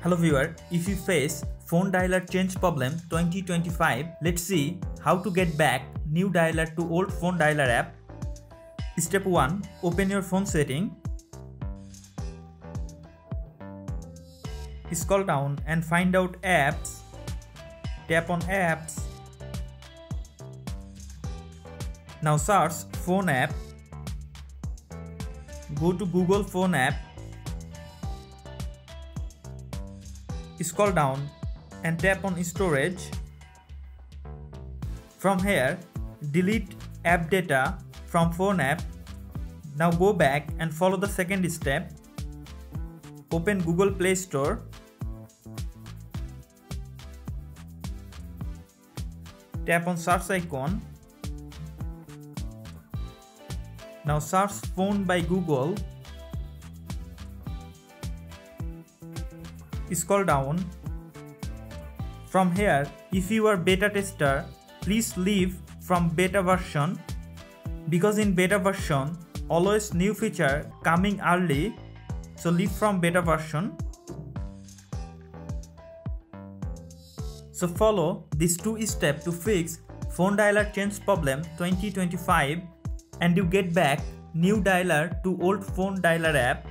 Hello viewer, if you face phone dialer change problem 2025, let's see how to get back new dialer to old phone dialer app. Step 1. Open your phone setting. Scroll down and find out apps. Tap on apps. Now search phone app. Go to Google phone app. Scroll down and tap on storage. From here, delete app data from phone app. Now go back and follow the second step. Open Google Play Store. Tap on search icon. Now search phone by Google. Scroll down. From here, if you are beta tester, please leave from beta version, because in beta version always new feature coming early, so leave from beta version. So follow these two steps to fix phone dialer change problem 2025 and you get back new dialer to old phone dialer app.